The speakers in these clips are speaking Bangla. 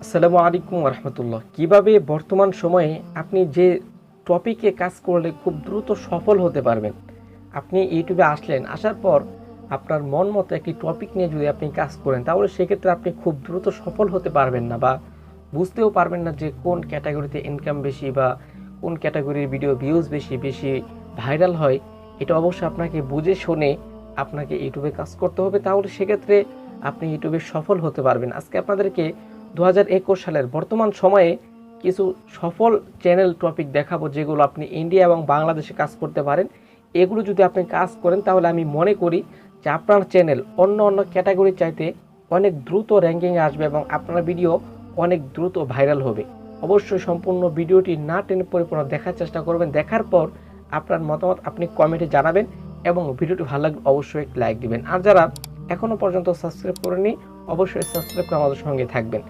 আসসালামু আলাইকুম রহমতুল্লাহ। কীভাবে বর্তমান সময়ে আপনি যে টপিকে কাজ করলে খুব দ্রুত সফল হতে পারবেন। আপনি ইউটিউবে আসলেন, আসার পর আপনার মন মতো একটি টপিক নিয়ে যদি আপনি কাজ করেন, তাহলে সেক্ষেত্রে আপনি খুব দ্রুত সফল হতে পারবেন না, বা বুঝতেও পারবেন না যে কোন ক্যাটাগরিতে ইনকাম বেশি বা কোন ক্যাটাগরির ভিডিও ভিউজ বেশি বেশি ভাইরাল হয়। এটা অবশ্যই আপনাকে বুঝে শুনে আপনাকে ইউটিউবে কাজ করতে হবে, তাহলে সেক্ষেত্রে আপনি ইউটিউবে সফল হতে পারবেন। আজকে আপনাদেরকে 2021 সালের বর্তমান সময়ে কিছু সফল চ্যানেল টপিক দেখাবো, যেগুলো আপনি ইন্ডিয়া এবং বাংলাদেশে কাজ করতে পারেন। এগুলো যদি আপনি কাজ করেন, তাহলে আমি মনে করি যে আপনার চ্যানেল অন্য অন্য ক্যাটাগরির চাইতে অনেক দ্রুত র্যাঙ্কিংয়ে আসবে এবং আপনার ভিডিও অনেক দ্রুত ভাইরাল হবে। অবশ্যই সম্পূর্ণ ভিডিওটি না টেনে পরিপূর্ণ দেখার চেষ্টা করবেন। দেখার পর আপনার মতামত আপনি কমেন্টে জানাবেন এবং ভিডিওটি ভালো লাগলে অবশ্যই লাইক দিবেন। আর যারা এখনও পর্যন্ত সাবস্ক্রাইব করেনি, অবশ্যই সাবস্ক্রাইব করে আমাদের সঙ্গে থাকবেন।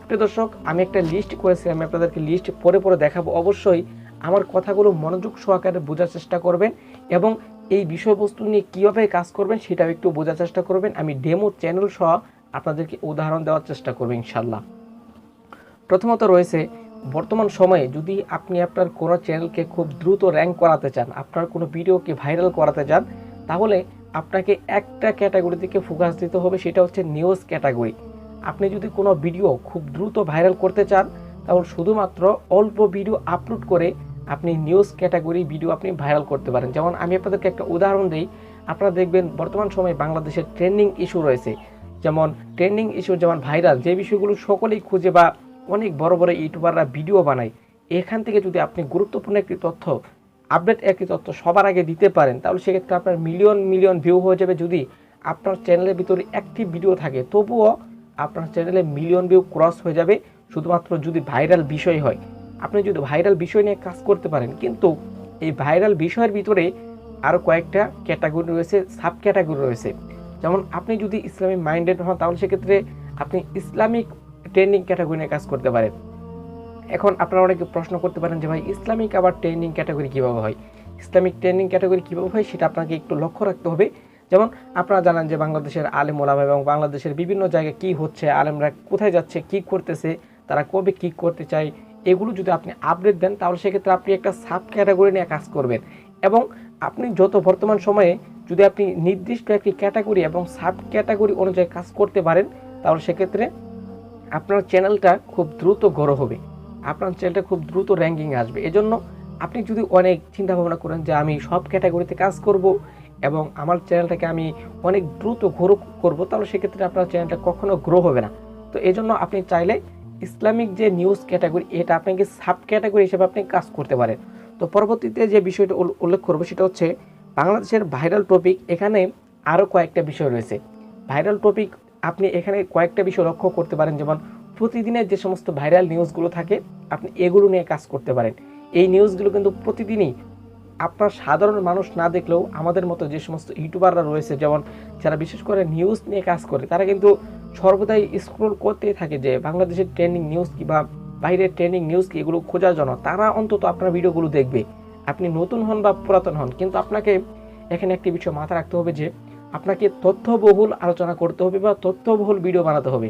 প্রিয় দর্শক, আমি একটা লিস্ট করেছি, আমি আপনাদেরকে লিস্ট পরে পরে দেখাবো। অবশ্যই আমার কথাগুলো মনোযোগ সহকারে বোঝার চেষ্টা করবেন এবং এই বিষয়বস্তু নিয়ে কীভাবে কাজ করবেন সেটাও একটু বোঝার চেষ্টা করবেন। আমি ডেমো চ্যানেল সহ আপনাদেরকে উদাহরণ দেওয়ার চেষ্টা করব ইনশাল্লাহ। প্রথমত রয়েছে, বর্তমান সময়ে যদি আপনি আপনার কোনো চ্যানেলকে খুব দ্রুত র্যাঙ্ক করাতে চান, আপনার কোনো ভিডিওকে ভাইরাল করাতে চান, তাহলে আপনাকে একটা ক্যাটাগরি থেকে ফোকাস দিতে হবে, সেটা হচ্ছে নিউজ ক্যাটাগরি। আপনি যদি কোনো ভিডিও খুব দ্রুত ভাইরাল করতে চান, তাহলে শুধুমাত্র অল্প ভিডিও আপলোড করে আপনি নিউজ ক্যাটাগরি ভিডিও আপনি ভাইরাল করতে পারেন। যেমন আমি আপনাদেরকে একটা উদাহরণ দিই। আপনারা দেখবেন বর্তমান সময়ে বাংলাদেশের ট্রেন্ডিং ইস্যু রয়েছে, যেমন ট্রেন্ডিং ইস্যু যেমন ভাইরাল, যে বিষয়গুলো সকলেই খুঁজে বা অনেক বড় বড় ইউটিউবাররা ভিডিও বানায়, এখান থেকে যদি আপনি গুরুত্বপূর্ণ একটি তথ্য, আপডেট একটি তথ্য সবার আগে দিতে পারেন, তাহলে সেক্ষেত্রে আপনার মিলিয়ন মিলিয়ন ভিউ হয়ে যাবে। যদি আপনার চ্যানেলের ভিতরে অ্যাক্টিভ ভিডিও থাকে, তবুও আপনার চ্যানেলে মিলিয়ন ভিউ ক্রস হয়ে যাবে, শুধুমাত্র যদি ভাইরাল বিষয় হয়। আপনি যদি ভাইরাল বিষয় নিয়ে কাজ করতে পারেন, কিন্তু এই ভাইরাল বিষয়ের ভিতরে আরও কয়েকটা ক্যাটাগরি রয়েছে, সাব ক্যাটাগরি রয়েছে। যেমন আপনি যদি ইসলামিক মাইন্ডেড হন, তাহলে সেক্ষেত্রে আপনি ইসলামিক ট্রেন্ডিং ক্যাটাগরি নিয়ে কাজ করতে পারেন। এখন আপনারা অনেকে প্রশ্ন করতে পারেন যে ভাই, ইসলামিক আবার ট্রেন্ডিং ক্যাটাগরি কীভাবে হয়? ইসলামিক ট্রেন্ডিং ক্যাটাগরি কীভাবে হয় সেটা আপনাকে একটু লক্ষ্য রাখতে হবে। যেমন আপনারা জানেন যে বাংলাদেশের আলেম ওলামা এবং বাংলাদেশের বিভিন্ন জায়গায় কী হচ্ছে, আলেমরা কোথায় যাচ্ছে, কী করতেছে, তারা কবে কী করতে চায়, এগুলো যদি আপনি আপডেট দেন, তাহলে সেক্ষেত্রে আপনি একটা সাব ক্যাটাগরি নিয়ে কাজ করবেন। এবং আপনি যত বর্তমান সময়ে যদি আপনি নির্দিষ্ট একটি ক্যাটাগরি এবং সাব ক্যাটাগরি অনুযায়ী কাজ করতে পারেন, তাহলে সেক্ষেত্রে আপনার চ্যানেলটা খুব দ্রুত গ্রো হবে, আপনার চ্যানেলটা খুব দ্রুত র্যাঙ্কিংয়ে আসবে। এজন্য আপনি যদি অনেক চিন্তা ভাবনা করেন যে আমি সব ক্যাটাগরিতে কাজ করব এবং আমার চ্যানেলটাকে আমি অনেক দ্রুত গ্রো করব, তাহলে সেক্ষেত্রে আপনার চ্যানেলটা কখনো গ্রো হবে না। তো এই জন্য আপনি চাইলে ইসলামিক যে নিউজ ক্যাটাগরি, এটা আপনাকে সাব ক্যাটাগরি হিসেবে আপনি কাজ করতে পারেন। তো পরবর্তীতে যে বিষয়টা উল্লেখ করবো সেটা হচ্ছে বাংলাদেশের ভাইরাল টপিক। এখানে আরও কয়েকটা বিষয় রয়েছে ভাইরাল টপিক। আপনি এখানে কয়েকটা বিষয় লক্ষ্য করতে পারেন, যেমন প্রতিদিনের যে সমস্ত ভাইরাল নিউজগুলো থাকে, আপনি এগুলো নিয়ে কাজ করতে পারেন। এই নিউজগুলো কিন্তু প্রতিদিনই আপনার সাধারণ মানুষ না দেখলেও আমাদের মতো যে সমস্ত ইউটিউবাররা রয়েছে, যেমন যারা বিশেষ করে নিউজ নিয়ে কাজ করে, তারা কিন্তু সর্বদাই স্ক্রল করতেই থাকে যে বাংলাদেশের ট্রেন্ডিং নিউজ কি বা বাইরের ট্রেন্ডিং নিউজ কি, এগুলো খোঁজার জন্য তারা অন্তত আপনার ভিডিওগুলো দেখবে। আপনি নতুন হন বা পুরাতন হন, কিন্তু আপনাকে এখানে একটি বিষয় মাথায় রাখতে হবে যে আপনাকে তথ্যবহুল আলোচনা করতে হবে বা তথ্যবহুল ভিডিও বানাতে হবে।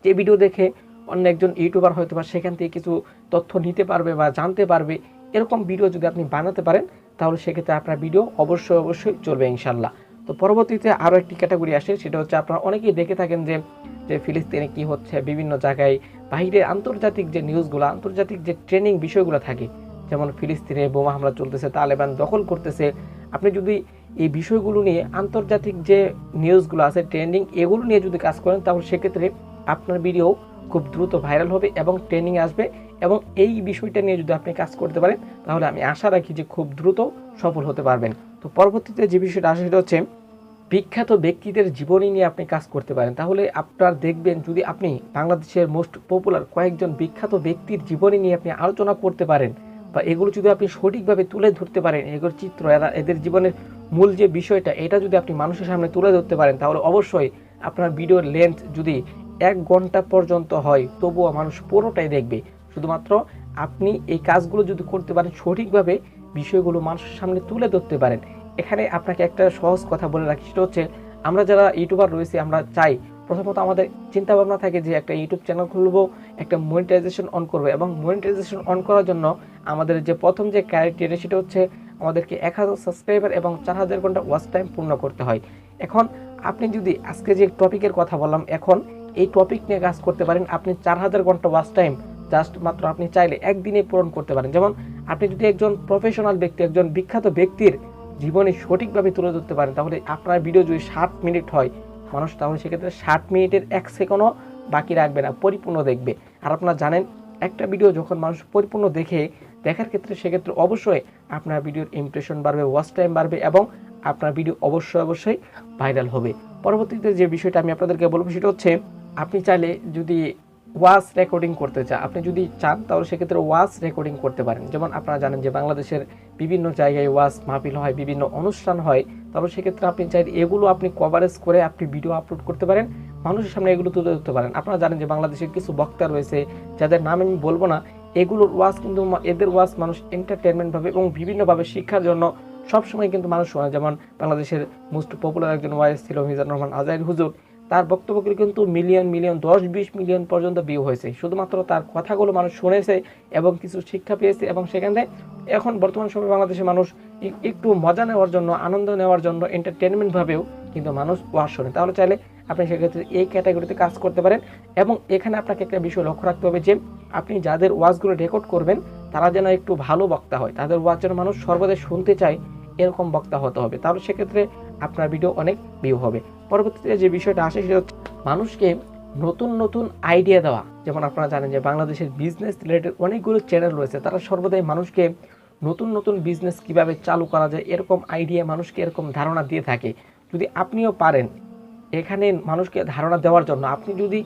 যে ভিডিও দেখে অন্য একজন ইউটিউবার হয়তো বা সেখান থেকে কিছু তথ্য নিতে পারবে বা জানতে পারবে, এরকম ভিডিও যদি আপনি বানাতে পারেন, তাহলে সেক্ষেত্রে আপনার ভিডিও অবশ্যই চলবে ইনশাল্লাহ। তো পরবর্তীতে আরও একটি ক্যাটাগরি আসে, সেটা হচ্ছে আপনারা অনেকেই দেখে থাকেন যে ফিলিস্তিনে কি হচ্ছে, বিভিন্ন জায়গায় বাইরের আন্তর্জাতিক যে নিউজগুলো, আন্তর্জাতিক যে ট্রেনিং বিষয়গুলো থাকে, যেমন ফিলিস্তিনে বোমা হামলা চলতেছে, তালেবান দখল করতেছে। আপনি যদি এই বিষয়গুলো নিয়ে আন্তর্জাতিক যে নিউজগুলো আছে ট্রেন্ডিং, এগুলো নিয়ে যদি কাজ করেন, তাহলে সেক্ষেত্রে আপনার ভিডিও খুব দ্রুত ভাইরাল হবে এবং ট্রেন্ডিং আসবে। এবং এই বিষয়টা নিয়ে যদি আপনি কাজ করতে পারেন, তাহলে আমি আশা রাখি যে খুব দ্রুত সফল হতে পারবেন। তো পরবর্তীতে যে বিষয়টা আসে সেটা হচ্ছে বিখ্যাত ব্যক্তিদের জীবনী নিয়ে আপনি কাজ করতে পারেন। তাহলে আপনার দেখবেন, যদি আপনি বাংলাদেশের মোস্ট পপুলার কয়েকজন বিখ্যাত ব্যক্তির জীবনী নিয়ে আপনি আলোচনা করতে পারেন, বা এগুলো যদি আপনি সঠিকভাবে তুলে ধরতে পারেন, এগুলোর চিত্র, এদের জীবনের মূল যে বিষয়টা, এটা যদি আপনি মানুষের সামনে তুলে ধরতে পারেন, তাহলে অবশ্যই আপনার ভিডিওর লেন্থ যদি 1 ঘন্টা পর্যন্ত হয়, তবুও মানুষ পুরোটাই দেখবে। শুধুমাত্র আপনি এই কাজগুলো যদি করতে পারেন, সঠিকভাবে বিষয়গুলো মানুষের সামনে তুলে ধরতে পারেন। এখানে আপনাকে একটা সহজ কথা বলে রাখি, সেটা হচ্ছে আমরা যারা ইউটিউবার রয়েছি, আমরা চাই প্রথমত আমাদের চিন্তা ভাবনা থাকে যে একটা ইউটিউব চ্যানেল খুলবো, একটা মনিটাইজেশন অন করবো, এবং মনিটাইজেশন অন করার জন্য আমাদের যে প্রথম যে ক্রাইটেরিয়া সেটা হচ্ছে আমাদেরকে 1000 সাবস্ক্রাইবার এবং 4000 ঘন্টা ওয়াচ টাইম পূর্ণ করতে হয়। এখন আপনি যদি আজকে যে টপিকের কথা বললাম, এখন এই টপিক নিয়ে কাজ করতে পারেন, আপনি 4000 ঘন্টা ওয়াচ টাইম জাস্ট মাত্র আপনি চাইলে একদিনে পূরণ করতে পারেন। যেমন আপনি যদি একজন প্রফেশনাল ব্যক্তি, একজন বিখ্যাত ব্যক্তির জীবনে সঠিকভাবে তুলে ধরতে পারেন, তাহলে আপনার ভিডিও যদি 60 মিনিট হয় মানুষ, তাহলে সেক্ষেত্রে 60 মিনিটের 1 সেকেন্ডও বাকি রাখবে না, পরিপূর্ণ দেখবে। আর আপনারা জানেন একটা ভিডিও যখন মানুষ পরিপূর্ণ দেখার ক্ষেত্রে সেক্ষেত্রে অবশ্যই আপনার ভিডিওর ইমপ্রেশন বাড়বে, ওয়াচ টাইম বাড়বে এবং আপনার ভিডিও অবশ্যই ভাইরাল হবে। পরবর্তীতে যে বিষয়টা আমি আপনাদেরকে বলবো সেটা হচ্ছে আপনি চাইলে যদি ওয়াচ রেকর্ডিং করতে চান, আপনি যদি চান তাহলে সেক্ষেত্রে ওয়াচ রেকর্ডিং করতে পারেন। যেমন আপনারা জানেন যে বাংলাদেশের বিভিন্ন জায়গায় ওয়াচ মাহফিল হয়, বিভিন্ন অনুষ্ঠান হয়, তবে সেক্ষেত্রে আপনি চাইলে এগুলো আপনি কভারেজ করে আপনি ভিডিও আপলোড করতে পারেন, মানুষের সামনে এগুলো তুলে ধরতে পারেন। আপনারা জানেন যে বাংলাদেশের কিছু বক্তা রয়েছে যাদের নাম আমি বলবো না, এগুলোর ওয়াচ কিন্তু এদের ওয়াচ মানুষ এন্টারটেনমেন্টভাবে এবং বিভিন্নভাবে শিক্ষার জন্য সবসময় কিন্তু মানুষ শোনে। যেমন বাংলাদেশের মোস্ট পপুলার একজন ওয়াইস ছিল মিজানুর রহমান আজহারি হুজুর, তার বক্তব্যগুলো কিন্তু মিলিয়ন 10-20 মিলিয়ন পর্যন্ত ভিউ হয়েছে, শুধুমাত্র তার কথাগুলো মানুষ শুনেছে এবং কিছু শিক্ষা পেয়েছে। এবং সেখানে এখন বর্তমান সময়ে বাংলাদেশের মানুষ একটু মজা নেওয়ার জন্য, আনন্দ নেওয়ার জন্য, এন্টারটেনমেন্টভাবেও কিন্তু মানুষ ওয়াচ শোনে। তাহলে চাইলে আপনি সেক্ষেত্রে এই ক্যাটাগরিতে কাজ করতে পারেন। এবং এখানে আপনাকে একটা বিষয় লক্ষ্য রাখতে হবে যে আপনি যাদের ওয়াচগুলো রেকর্ড করবেন তারা যেন একটু ভালো বক্তা হয়, তাদের ওয়াচ যেন মানুষ সর্বদাই শুনতে চায়, এরকম বক্তা হতে হবে, তাহলে সেক্ষেত্রে আপনার ভিডিও অনেক ভিউ হবে। পরবর্তীতে যে বিষয়টা আসে সেটা হচ্ছে মানুষকে নতুন আইডিয়া দেওয়া। যেমন আপনারা জানেন যে বাংলাদেশের বিজনেস রিলেটেড অনেকগুলো চ্যানেল রয়েছে, তারা সর্বদাই মানুষকে নতুন বিজনেস কিভাবে চালু করা যায় এরকম আইডিয়া, মানুষকে এরকম ধারণা দিয়ে থাকে। যদি আপনিও পারেন এখানে মানুষকে ধারণা দেওয়ার জন্য, আপনি যদি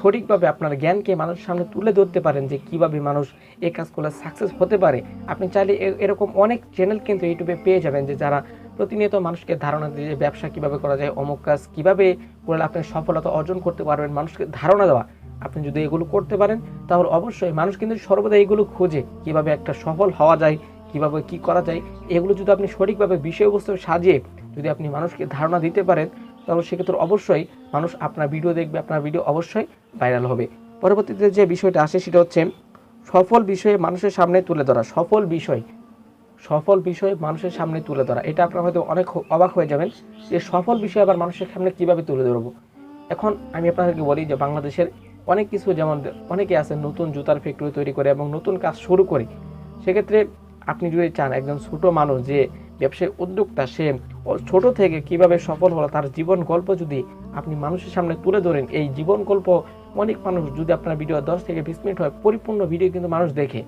সঠিকভাবে আপনার জ্ঞানকে মানুষের সামনে তুলে ধরতে পারেন যে কিভাবে মানুষ এই কাজ করলে সাকসেস হতে পারে, আপনি চাইলে এরকম অনেক চ্যানেল কিন্তু ইউটিউবে পেয়ে যাবেন যে যারা প্রতিনিয়ত মানুষকে ধারণা দিয়ে যে ব্যবসা কিভাবে করা যায়, অমুক কাজ কিভাবে করলে আপনি সফলতা অর্জন করতে পারবেন, মানুষকে ধারণা দেওয়া। আপনি যদি এগুলো করতে পারেন তাহলে অবশ্যই মানুষ কিন্তু সর্বদা এগুলো খোঁজে, কিভাবে একটা সফল হওয়া যায়, কিভাবে কি করা যায়। এগুলো যদি আপনি সঠিকভাবে বিষয়বস্তু সাজিয়ে যদি আপনি মানুষকে ধারণা দিতে পারেন তাহলে সেক্ষেত্রে অবশ্যই মানুষ আপনার ভিডিও দেখবে, আপনার ভিডিও অবশ্যই ভাইরাল হবে। পরবর্তীতে যে বিষয়টা আসে সেটা হচ্ছে সফল বিষয়ে মানুষের সামনে তুলে ধরা। সফল বিষয় মানুষের সামনে তুলে ধরা, এটা আপনারা হয়তো অনেক অবাক হয়ে যাবেন যে সফল বিষয় আবার মানুষের সামনে কিভাবে তুলে ধরবো। এখন আমি আপনাদেরকে বলি যে বাংলাদেশের অনেক কিছু, যেমন অনেকে আছে নতুন জুতার ফ্যাক্টরি তৈরি করে এবং নতুন কাজ শুরু করে। সেক্ষেত্রে আপনি যদি চান একজন ছোট মানুষ যে ব্যবসায়ী উদ্যোক্তা, সে ছোট থেকে কিভাবে সফল হলো তার জীবন গল্প যদি আপনি মানুষের সামনে তুলে ধরেন, এই জীবন গল্প অনেক মানুষ, যদি আপনার ভিডিও 10 থেকে 20 মিনিট হয়, পরিপূর্ণ ভিডিও কিন্তু মানুষ দেখে,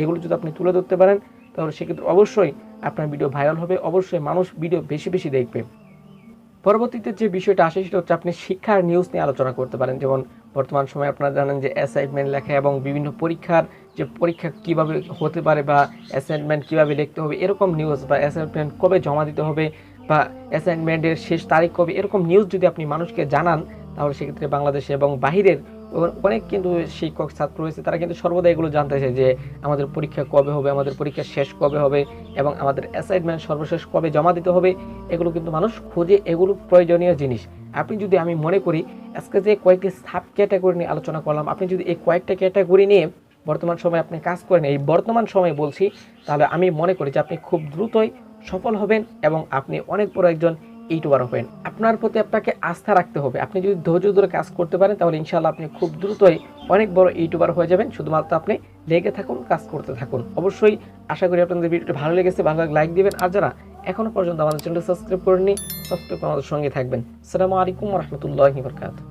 এগুলো যদি আপনি তুলে ধরতে পারেন তাহলে সেক্ষেত্রে অবশ্যই আপনার ভিডিও ভাইরাল হবে, অবশ্যই মানুষ ভিডিও বেশি দেখবে। পরবর্তীতে যে বিষয়টা আসে সেটা হচ্ছে আপনি শিক্ষার নিউজ নিয়ে আলোচনা করতে পারেন। যেমন বর্তমান সময়ে আপনারা জানেন যে অ্যাসাইনমেন্ট লেখা এবং বিভিন্ন পরীক্ষা কিভাবে হতে পারে বা অ্যাসাইনমেন্ট কিভাবে লিখতে হবে এরকম নিউজ, বা অ্যাসাইনমেন্ট কবে জমা দিতে হবে বা অ্যাসাইনমেন্টের শেষ তারিখ কবে, এরকম নিউজ যদি আপনি মানুষকে জানান তাহলে সেক্ষেত্রে বাংলাদেশে এবং বাহিরের অনেক কিন্তু শিক্ষক ছাত্র রয়েছে, তারা কিন্তু সর্বদা এগুলো জানতে চায় যে আমাদের পরীক্ষা কবে হবে, আমাদের পরীক্ষা শেষ কবে হবে এবং আমাদের অ্যাসাইনমেন্ট সর্বশেষ কবে জমা দিতে হবে। এগুলো কিন্তু মানুষ খোঁজে, এগুলো প্রয়োজনীয় জিনিস। আমি মনে করি আজকে যে কয়েকটি সাব ক্যাটাগরি নিয়ে আলোচনা করলাম, আপনি যদি এই কয়েকটা ক্যাটাগরি নিয়ে বর্তমান সময়ে আপনি কাজ করেন, এই বর্তমান সময়ে বলছি, তাহলে আমি মনে করি যে আপনি খুব দ্রুতই সফল হবেন এবং আপনি অনেক বড় একজন ইউটিউবার হবেন। আপনার প্রতি আপনাকে আস্থা রাখতে হবে। আপনি যদি ধৈর্য ধরে কাজ করতে পারেন তাহলে ইনশাআল্লাহ আপনি খুব দ্রুতই অনেক বড় ইউটিউবার হয়ে যাবেন। শুধুমাত্র আপনি লেগে থাকুন, কাজ করতে থাকুন। অবশ্যই আশা করি আপনাদের ভিডিওটি ভালো লেগেছে, ভালো লাগলে লাইক দিবেন, আর যারা এখনো পর্যন্ত আমাদের চ্যানেলটি সাবস্ক্রাইব করেননি, সাবস্ক্রাইব করে আমাদের সঙ্গে থাকবেন। আসসালামু আলাইকুম ওয়া রাহমাতুল্লাহি ওয়া বারাকাতুহু।